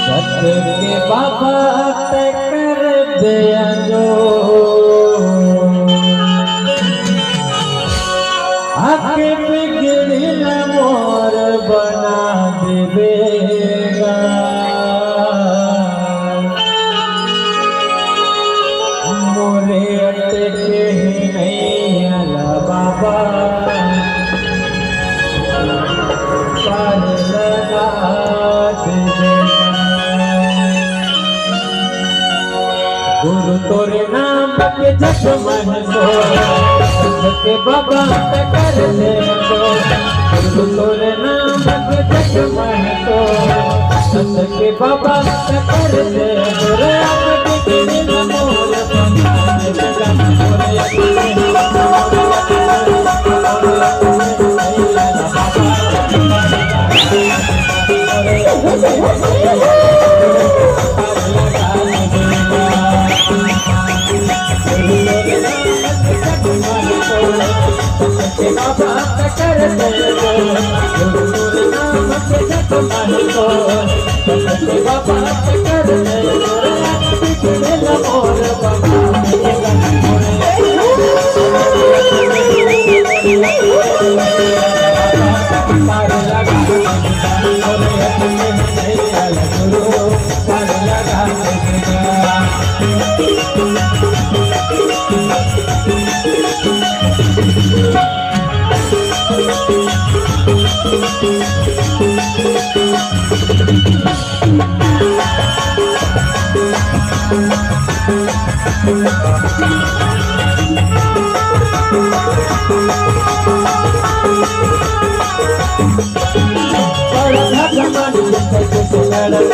सत के बाबा ते कर दिया जो आके बिगड़ी न मोर बना देगा मोरे अटके नहीं अला बाबा पार लगा देगा गुरु तोरे नाम के जप मन सो के बाबा कर दे दो गुरु तोरे नाम के जप मन सो के बाबा कर दे दो रे आप के दिल मोर बना देगा मोरे कर दे बाबा कर दे मोर बना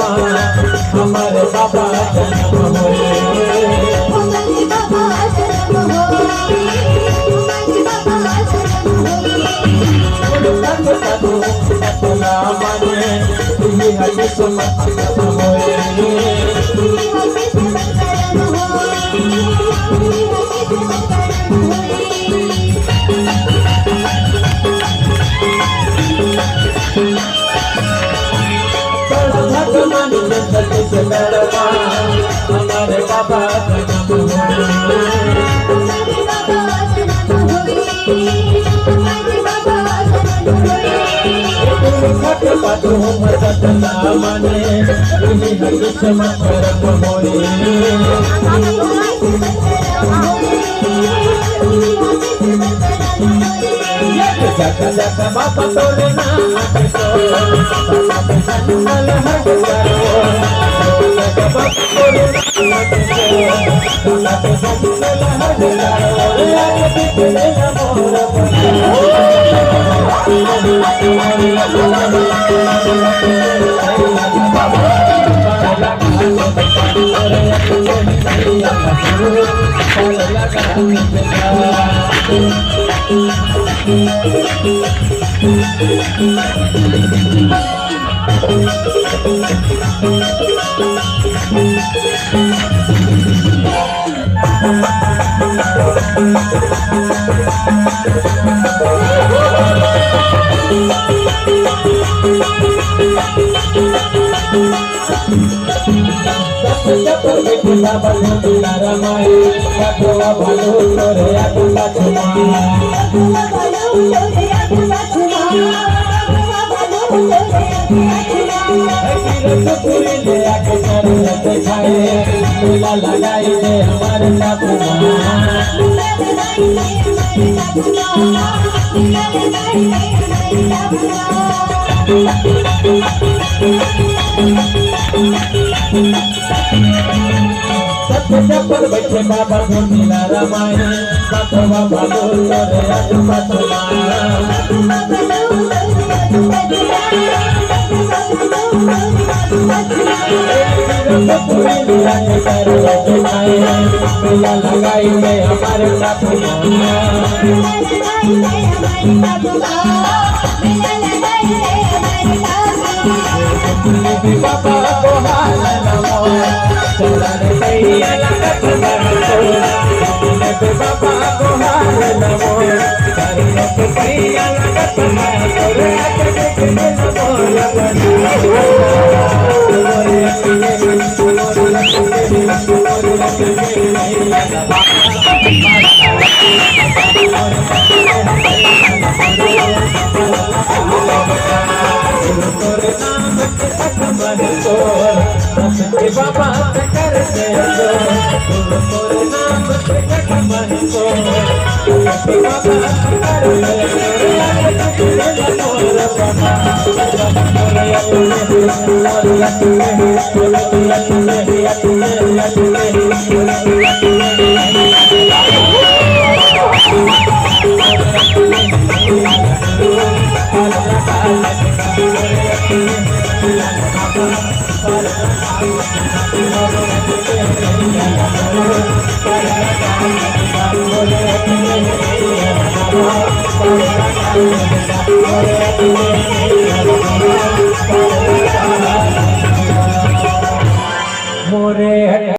हमारे बाबा जन्म होए हमारे बाबा जन्म होए हमारे बाबा बाबा तोरे नाम लगाई दे हमारे पर बैठे बाबा भोला रामायण बाबा बाबा रे लगाई दे हमारे बाबा को हाल नमो चला रे भैया लगत बाबा को हाल नमो भैया लगत बाबा कर दे तोरे नाम पे मन को बाबा कर मोरे